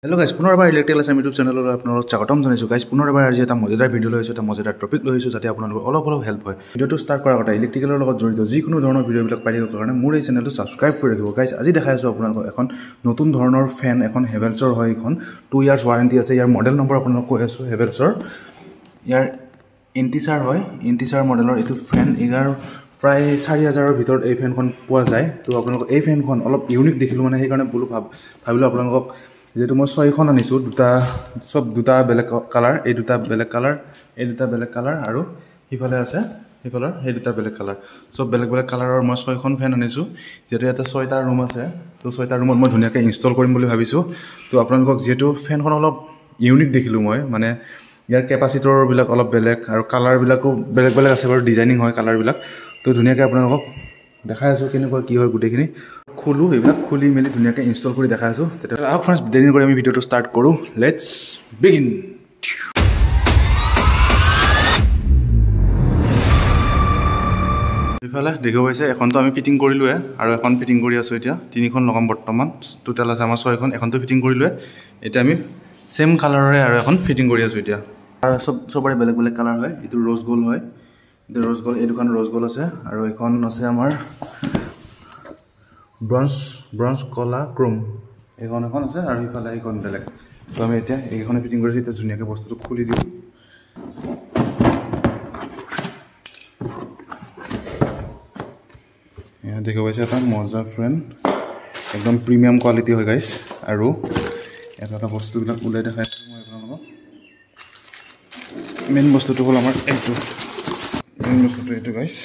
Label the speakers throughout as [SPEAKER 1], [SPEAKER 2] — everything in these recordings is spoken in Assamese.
[SPEAKER 1] Hello guys, পুনৰবাৰ ইলেক্ট্ৰিকেল আছাম ইউটিউব চেনেললৈ আপোনালোকক স্বাগতম জনাইছোঁ গাইজ। পুনৰবাৰ আজি এটা মজাদাৰ ভিডিঅ' লৈ আহিছোঁ, এটা মজাদাৰ টপিক লৈ আহিছোঁ, যাতে আপোনালোকৰ অলপ হেল্প হয়। ভিডিঅ'টো ষ্টাৰ্ট কৰাৰ আগতে ইলেক্ট্ৰিকেলৰ লগত জড়িত যিকোনো ধৰণৰ ভিডিঅ'বিলাক পাই থাকিবৰ কাৰণে মোৰ এই চেনেলটো ছাবস্ক্ৰাইব কৰি ৰাখিব গাইজ। আজি দেখাই আছোঁ আপোনালোকক এখন নতুন ধৰণৰ ফেন, এখন হেভেলছৰ হয়। এইখন 2 years ৱাৰেণ্টি আছে। ইয়াৰ মডেল নম্বৰ আপোনালোকক কৈ আছোঁ হেভেলছৰ। ইয়াৰ ইণ্টিচাৰ হয়, ইণ্টিচাৰ মডেলৰ এইটো ফেন। ইয়াৰ প্ৰায় 4000ৰ ভিতৰত এই ফেনখন পোৱা যায়। তো আপোনালোকক এই ফেনখন অলপ ইউনিক দেখিলোঁ, মানে সেইকাৰণে ভাবিলোঁ আপোনালোকক, যেহেতু মই 6খন আনিছোঁ, দুটা বেলেগ কালাৰ, এই দুটা বেলেগ কালাৰ, এই দুটা বেলেগ কালাৰ, আৰু সিফালে আছে সেইফালৰ সেই দুটা বেলেগ কালাৰ, চব বেলেগ বেলেগ কালাৰৰ মই 6খন ফেন আনিছোঁ। যিহেতু ইয়াতে 6টা ৰুম আছে, তো 6টা ৰুমত মই ধুনীয়াকৈ ইনষ্টল কৰিম বুলি ভাবিছোঁ। তো আপোনালোকক যিহেতু ফেনখন অলপ ইউনিক দেখিলোঁ মই, মানে ইয়াৰ কেপাচিটৰবিলাক অলপ বেলেগ আৰু কালাৰবিলাকো বেলেগ বেলেগ আছে বাৰু, ডিজাইনিং হয় কালাৰবিলাক। তো ধুনীয়াকৈ আপোনালোকক দেখাই আছোঁ কেনেকুৱা কি হয় গোটেইখিনি। খোলোঁ, এইবিলাক খুলি মেলি ধুনীয়াকৈ ইনষ্টল কৰি দেখাই আছোঁ। তেতিয়াহ'লে আহক ফাৰ্ষ্ট দেৰি নকৰি আমি ভিডিঅ'টো ষ্টাৰ্ট কৰোঁ। Let's begin. ইফালে দেখিব পাইছে, এখনতো আমি ফিটিং কৰিলোৱে আৰু এখন ফিটিং কৰি আছোঁ এতিয়া। 3খন লগাম বৰ্তমান, টোটেল আছে আমাৰ 6খন। এখনতো ফিটিং কৰিলোৱে, এতিয়া আমি ছেম কালাৰৰে আৰু এখন ফিটিং কৰি আছোঁ এতিয়া। আৰু চবৰে বেলেগ বেলেগ কালাৰ হয়। এইটো ৰ'জ গ'ল্ড হয়, এইটো ৰ'জ গ'ল্ড, এই দুখন ৰ'জ গ'ল্ড আছে, আৰু এইখন আছে আমাৰ ব্ৰঞ্জ কলা ক্ৰোম, এইখন এখন আছে, আৰু সিফালে এইখন বেলেগ। তো আমি এতিয়া এইখনে ফিটিং কৰিছোঁ। এতিয়া ধুনীয়াকৈ বস্তুটো খুলি দিওঁ। দেখিব পাইছে এটা মজা ফেন, একদম প্ৰিমিয়াম কোৱালিটি হয় গাইজ। আৰু এটা বস্তুবিলাক ওলাই দেখাইছোঁ মই আপোনালোকক। মেইন বস্তুটো হ'ল আমাৰ এইটো, মেইন বস্তুটো এইটো গাইজ।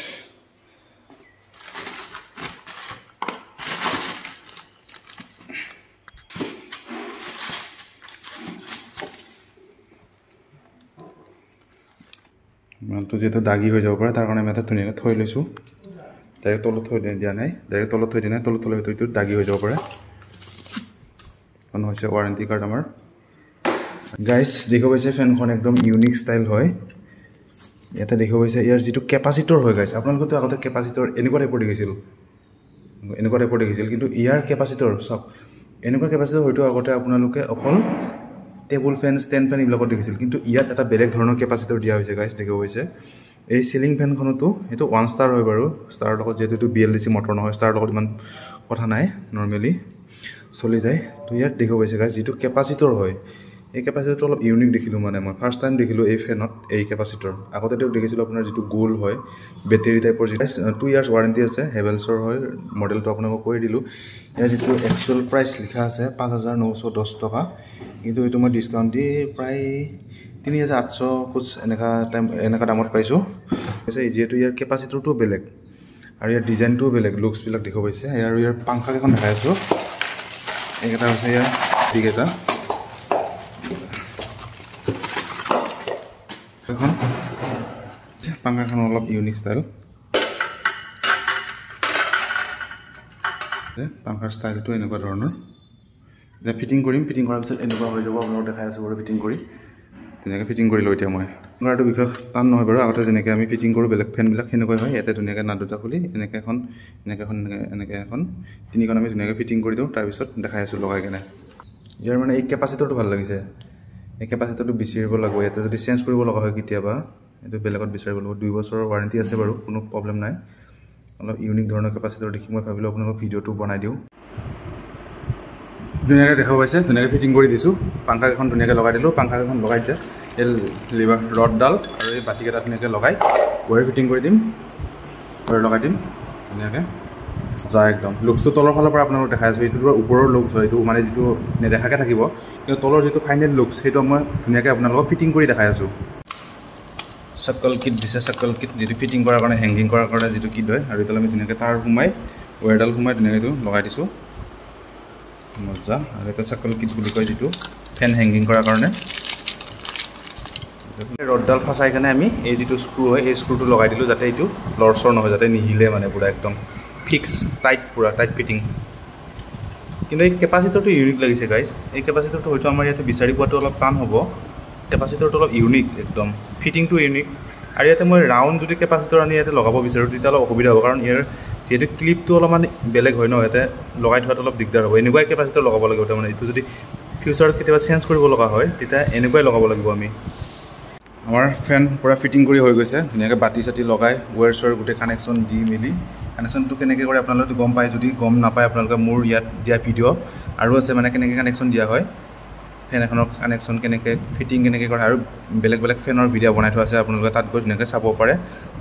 [SPEAKER 1] মালটো যিহেতু দাগি হৈ যাব পাৰে, তাৰ কাৰণে আমি এটা ধুনীয়াকৈ থৈ লৈছোঁ। ডাইৰেক্ট তলত থৈ দিয়া নাই, ডাইৰেক্ট তলত থৈ দিয়া নাই, তলত থ'লে হয়তো দাগি হৈ যাব পাৰে। এখন হৈছে ৱাৰেণ্টি কাৰ্ড আমাৰ গাইজ। দেখিব পাইছে ফেনখন একদম ইউনিক ষ্টাইল হয়। ইয়াতে দেখিব পাইছে ইয়াৰ যিটো কেপাচিটৰ হয় গাইজ। আপোনালোকেতো আগতে কেপাচিটৰ এনেকুৱা টাইপৰ দেখিছিল, কিন্তু ইয়াৰ কেপাচিটৰ চাওক, এনেকুৱা কেপাচিটৰ হয়তো আগতে আপোনালোকে অকল টেবুল ফেন, ষ্টেণ্ড ফেন এইবিলাকত দেখিছিল, কিন্তু ইয়াত এটা বেলেগ ধৰণৰ কেপাচিটৰ দিয়া হৈছে গাইজ। দেখিব পাইছে এই চিলিং ফেনখনতো এইটো 1 ষ্টাৰ হয় বাৰু। ষ্টাৰৰ লগত যিহেতু এইটো BLDC মটৰ নহয়, ষ্টাৰৰ লগত ইমান কথা নাই, নৰ্মেলি চলি যায়। তো ইয়াত দেখিব পাইছে গাইজ যিটো কেপাচিটৰ হয়, এই কেপাচিটৰটো অলপ ইউনিক দেখিলোঁ। মানে মই ফাৰ্ষ্ট টাইম দেখিলোঁ এই ফেনত এই কেপাচিটৰ। আগতেতো দেখিছিলোঁ আপোনাৰ যিটো গ'ল্ড হয়, বেটেৰী টাইপৰ, যিটো 2 years ৱাৰেণ্টি আছে, হেভেলছৰ হয়। মডেলটো আপোনালোকক কৈ দিলোঁ। ইয়াৰ যিটো একচুৱেল প্ৰাইচ লিখা আছে 5910 টকা, কিন্তু এইটো মই ডিছকাউণ্ট দি প্ৰায় 3800 কুছ এনেকুৱা দামত পাইছোঁ। যিহেতু ইয়াৰ কেপাচিটৰটোও বেলেগ আৰু ইয়াৰ ডিজাইনটোও বেলেগ, লুকছবিলাক দেখিব পাইছে। আৰু ইয়াৰ পাংখাকেইখন দেখাই আছোঁ। এইকেইটা হৈছে ইয়াৰ যিকেইটা এখন পাংখাখন অলপ ইউনিক ষ্টাইল, পাংখাৰ ষ্টাইলটো এনেকুৱা ধৰণৰ। এতিয়া ফিটিং কৰিম, ফিটিং কৰাৰ পিছত এনেকুৱা হৈ যাব। আপোনালোকক দেখাই আছোঁ বাৰু ফিটিং কৰি। ধুনীয়াকৈ ফিটিং কৰি লওঁ এতিয়া মই। কৰাটো বিশেষ টান নহয় বাৰু। আগতে যেনেকৈ আমি ফিটিং কৰোঁ বেলেগ ফেনবিলাক সেনেকুৱাই হয়। ইয়াতে ধুনীয়াকৈ নাট দুটা খুলি এনেকৈ এখন 3খন আমি ধুনীয়াকৈ ফিটিং কৰি দিওঁ। তাৰপিছত দেখাই আছোঁ লগাই কেনে। ইয়াৰ মানে এই কেপাচিটৰটো ভাল লাগিছে। এই কেপাচিটৰটো বিচাৰিব লাগিব। ইয়াতে যদি চেঞ্জ কৰিব লগা হয় কেতিয়াবা, এইটো বেলেগত বিচাৰিব লাগিব। 2 বছৰৰ ৱাৰেণ্টি আছে বাৰু, কোনো প্ৰব্লেম নাই। অলপ ইউনিক ধৰণৰ কেপাচিটৰ দেখি মই ভাবিলোঁ আপোনালোকক ভিডিঅ'টো বনাই দিওঁ। ধুনীয়াকৈ দেখা পাইছে, ধুনীয়াকৈ ফিটিং কৰি দিছোঁ। পাংখাকেইখন ধুনীয়াকৈ লগাই দিলোঁ। পাংখাকেইখন লগাই দিয়া এই লিভাৰ ৰডডাল আৰু এই বাতিকেইটা ধুনীয়াকৈ লগাই ৱায়াৰ ফিটিং কৰি দিম, ৱায়াৰ লগাই দিম ধুনীয়াকৈ যায় একদম। লুকছটো তলৰ ফালৰ পৰা আপোনালোকক দেখাই আছোঁ। এইটো ওপৰৰ লুকছ হয়, এইটো মানে যিটো নেদেখাকৈ থাকিব, কিন্তু তলৰ যিটো ফাইনেল লুকছ সেইটো মই ধুনীয়াকৈ আপোনালোকক ফিটিং কৰি দেখাই আছোঁ। চাৰ্কল কিট দিছে, চাৰ্কল কিট যিটো ফিটিং কৰাৰ কাৰণে, হেংগিং কৰাৰ কাৰণে যিটো কিট হয়। আৰু এইটো আমি ধুনীয়াকৈ তাৰ সোমাই ৱায়াৰডাল সোমাই ধুনীয়াকৈ এইটো লগাই দিছোঁ। মজা। আৰু এটা চাৰ্কল কিট বুলি কয় যিটো ফেন হেংগিং কৰাৰ কাৰণে। ৰডডাল ফাঁচাই কেনে আমি এই যিটো স্ক্ৰু হয়, এই স্ক্ৰুটো লগাই দিলোঁ, যাতে এইটো লৰচৰ নহয়, যাতে নিহিলে, মানে পূৰা একদম ফিক্স টাইট, পূৰা টাইট ফিটিং। কিন্তু এই কেপাচিটৰটো ইউনিক লাগিছে গাইজ। এই কেপাচিটৰটো হয়তো আমাৰ ইয়াতে বিচাৰি পোৱাটো অলপ টান হ'ব। কেপাচিটৰটো অলপ ইউনিক একদম, ফিটিংটো ইউনিক। আৰু ইয়াতে মই ৰাউণ্ড যদি কেপাচিটৰ আনি ইয়াতে লগাব বিচাৰোঁ, তেতিয়া অলপ অসুবিধা হ'ব, কাৰণ ইয়াৰ যেহেতু ক্লিপটো অলপমান বেলেগ হয় ন, ইয়াতে লগাই থোৱাটো অলপ দিগদাৰ হ'ব। এনেকুৱাই কেপাচিটৰ লগাব লাগিব। তাৰমানে এইটো যদি ফিউচাৰত কেতিয়াবা চেঞ্জ কৰিব লগা হয় তেতিয়া এনেকুৱাই লগাব লাগিব আমি আমাৰ ফেন পুৰা ফিটিং কৰি হৈ গৈছে ধুনীয়াকৈ বাতি চাতি লগাই ৱেৰছৰ গোটেই কানেকশ্যন দি মেলি কানেকশ্যনটো কেনেকৈ কৰে আপোনালোকে গম পায় যদি গম নাপায় আপোনালোকে মোৰ ইয়াত দিয়া ভিডিঅ' আৰু আছে মানে কেনেকৈ কানেকশ্যন দিয়া হয় ফেন এখনৰ কানেকশ্যন কেনেকৈ ফিটিং কেনেকৈ কৰে আৰু বেলেগ বেলেগ ফেনৰ ভিডিঅ' বনাই থোৱা আছে আপোনালোকে তাত গৈ ধুনীয়াকৈ চাব পাৰে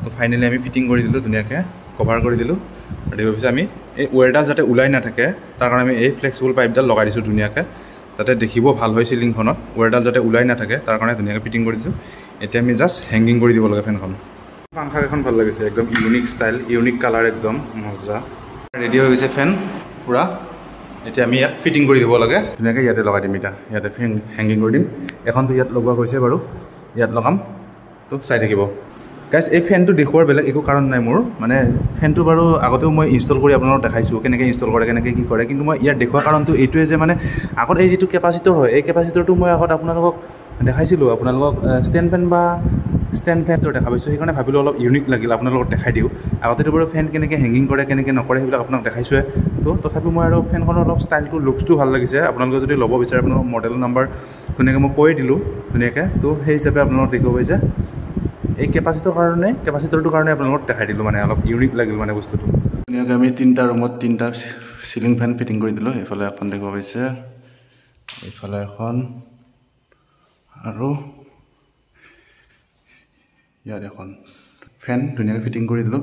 [SPEAKER 1] তো ফাইনেলি আমি ফিটিং কৰি দিলোঁ ধুনীয়াকৈ কভাৰ কৰি দিলোঁ আৰু তাৰপিছত আমি এই ৱেৰডাল যাতে ওলাই নাথাকে তাৰ কাৰণে আমি এই ফ্লেক্সিবল পাইপডাল লগাই দিছোঁ ধুনীয়াকৈ যাতে দেখিব ভাল হয় চিলিংখনত ৱেৰডাল যাতে ওলাই নাথাকে তাৰ কাৰণে ধুনীয়াকৈ ফিটিং কৰি দিছোঁ এতিয়া আমি জাষ্ট হেংগিং কৰি দিব লাগে ফেনখন পাংখাকেইখন ভাল লাগিছে একদম ইউনিক ষ্টাইল ইউনিক কালাৰ একদম মজা ৰেডি হৈ গৈছে ফেন পূৰা এতিয়া আমি ইয়াত ফিটিং কৰি দিব লাগে ধুনীয়াকৈ ইয়াতে লগাই দিম এতিয়া ইয়াতে ফেন হেংগিং কৰি দিম এখনতো ইয়াত লগোৱা গৈছে বাৰু ইয়াত লগাম তো চাই থাকিব গাইজ এই ফেনটো দেখুৱাৰ বেলেগ একো কাৰণ নাই মোৰ মানে ফেনটো বাৰু আগতেও মই ইনষ্টল কৰি আপোনালোকক দেখাইছোঁ কেনেকৈ ইনষ্টল কৰে কেনেকৈ কি কৰে কিন্তু মই ইয়াত দেখুওৱা কাৰণটো এইটোৱে যে মানে আগত এই যিটো কেপাচিটৰ হয় এই কেপাচিটৰটো মই আগত আপোনালোকক দেখাইছিলোঁ আপোনালোকক ষ্টেণ্ড ফেনটো দেখা পাইছোঁ সেইকাৰণে ভাবিলোঁ অলপ ইউনিক লাগিল আপোনালোকক দেখাই দিওঁ আগতেতো বাৰু ফেন কেনেকৈ হেংগিং কৰে কেনেকৈ নকৰে সেইবিলাক আপোনাক দেখাইছোঁৱে তো তথাপিও মই আৰু ফেনখনৰ অলপ ষ্টাইলটো লুকছটো ভাল লাগিছে আপোনালোকে যদি ল'ব বিচাৰে আপোনালোকক মডেল নাম্বাৰ ধুনীয়াকৈ মই কৈ দিলোঁ ধুনীয়াকৈ তো সেই হিচাপে আপোনালোকক দেখিব পাইছে এই কেপাচিটৰটোৰ কাৰণে আপোনালোকক দেখাই দিলোঁ মানে অলপ ইউনিক লাগিল মানে বস্তুটো ধুনীয়াকৈ আমি 3টা ৰুমত 3টা চিলিং ফেন ফিটিং কৰি দিলোঁ এইফালে এখন দেখিব পাইছে এইফালে এখন আৰু ইয়াত এখন ফেন ধুনীয়াকৈ ফিটিং কৰি দিলোঁ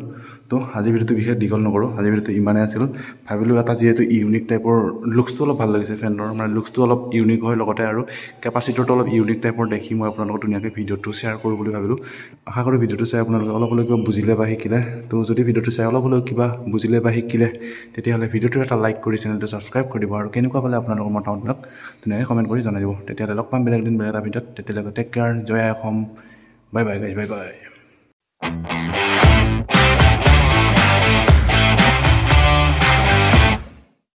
[SPEAKER 1] তো আজি ভিডিঅ'টো বিশেষ দীঘল নকৰোঁ আজি ভিডিঅ'টো ইমানেই আছিল ভাবিলোঁ এটা যিহেতু ইউনিক টাইপৰ লুকছটো অলপ ভাল লাগিছে ফেনৰ মানে লুকছটো অলপ ইউনিক হয় লগতে আৰু কেপাচিটৰটো অলপ ইউনিক টাইপৰ দেখি মই আপোনালোকক ধুনীয়াকৈ ভিডিঅ'টো শ্বেয়াৰ কৰোঁ বুলি ভাবিলোঁ আশা কৰোঁ ভিডিঅ'টো চাই আপোনালোকে অলপ হ'লেও কিবা বুজিলে বা শিকিলে তো যদি ভিডিঅ'টো চাই অলপ হ'লেও কিবা বুজিলে বা শিকিলে তেতিয়াহ'লে ভিডিঅ'টো এটা লাইক কৰি চেনেলটো ছাবস্ক্ৰাইব কৰি দিব আৰু কেনেকুৱা পালে আপোনালোকৰ মতামতবিলাক ধুনীয়াকৈ কমেণ্ট কৰি জনাই দিব তেতিয়াহ'লে লগ পাম বেলেগ দিন বেলেগ এটা ভিডিঅ'ত তেতিয়ালৈকে টেক কেয়াৰ জয় Assam bye bye guys bye বাই